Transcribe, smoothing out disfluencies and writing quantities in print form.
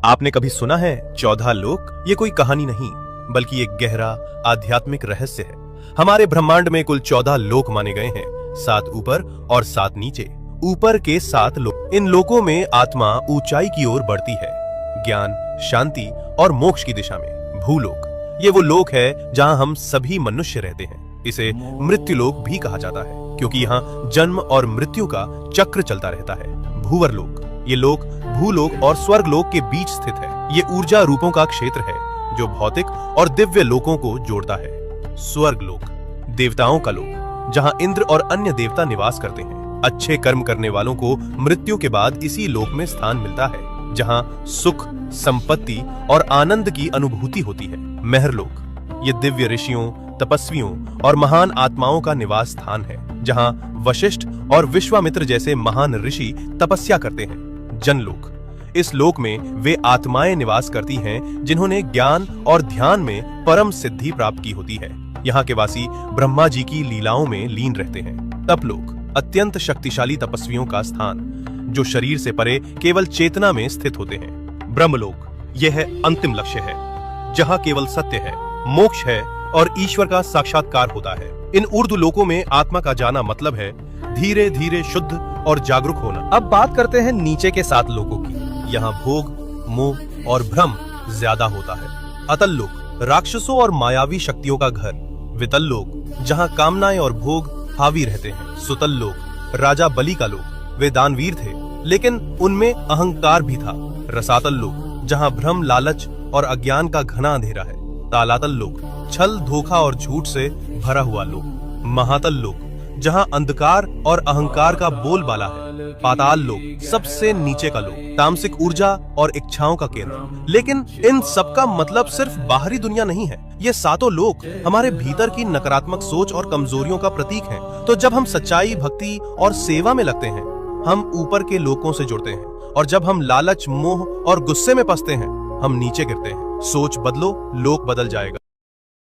आपने कभी सुना है 14 लोक? ये कोई कहानी नहीं बल्कि एक गहरा आध्यात्मिक रहस्य है। हमारे ब्रह्मांड में कुल 14 लोक माने गए हैं, 7 ऊपर और 7 नीचे। ऊपर के 7 लोक, इन लोकों में आत्मा ऊंचाई की ओर बढ़ती है, ज्ञान, शांति और मोक्ष की दिशा में। भूलोक, ये वो लोक है जहां हम सभी मनुष्य रहते हैं। इसे मृत्यु लोक भी कहा जाता है क्योंकि यहाँ जन्म और मृत्यु का चक्र चलता रहता है। भूवर लोक, ये लोक भूलोक और स्वर्ग लोक के बीच स्थित है। ये ऊर्जा रूपों का क्षेत्र है जो भौतिक और दिव्य लोकों को जोड़ता है। स्वर्ग लोक, देवताओं का लोक, जहां इंद्र और अन्य देवता निवास करते हैं। अच्छे कर्म करने वालों को मृत्यु के बाद इसी लोक में स्थान मिलता है, जहां सुख, संपत्ति और आनंद की अनुभूति होती है। महरलोक, ये दिव्य ऋषियों, तपस्वियों और महान आत्माओं का निवास स्थान है, जहां वशिष्ठ और विश्वामित्र जैसे महान ऋषि तपस्या करते हैं। जनलोक, इस लोक में वे आत्माएं निवास करती हैं जिन्होंने ज्ञान और ध्यान में परम सिद्धि प्राप्त की होती है। यहाँ के वासी ब्रह्मा जी की लीलाओं में लीन रहते हैं। तपलोक, अत्यंत शक्तिशाली तपस्वियों का स्थान जो शरीर से परे केवल चेतना में स्थित होते हैं। ब्रह्मलोक, यह अंतिम लक्ष्य है जहाँ केवल सत्य है, मोक्ष है और ईश्वर का साक्षात्कार होता है। इन ऊर्ध्व लोकों में आत्मा का जाना मतलब है धीरे धीरे शुद्ध और जागरूक होना। अब बात करते हैं नीचे के 7 लोकों की। यहाँ भोग, मोह और भ्रम ज्यादा होता है। अतल लोक, राक्षसों और मायावी शक्तियों का घर। वितल लोक, जहाँ कामनाएं और भोग हावी रहते हैं। सुतल लोक, राजा बलि का लोक, वे दानवीर थे लेकिन उनमें अहंकार भी था। रसातल लोक, जहाँ भ्रम, लालच और अज्ञान का घना अंधेरा है। तालातल लोक, छल, धोखा और झूठ से भरा हुआ लोक। महातल लोक, जहां अंधकार और अहंकार का बोलबाला है। पाताल लोक, सबसे नीचे का लोक, तामसिक ऊर्जा और इच्छाओं का केंद्र। लेकिन इन सब का मतलब सिर्फ बाहरी दुनिया नहीं है। ये 7 लोक हमारे भीतर की नकारात्मक सोच और कमजोरियों का प्रतीक हैं। तो जब हम सच्चाई, भक्ति और सेवा में लगते हैं, हम ऊपर के लोकों से जुड़ते हैं, और जब हम लालच, मोह और गुस्से में फंसते हैं, हम नीचे गिरते हैं। सोच बदलो, लोक बदल जाएगा।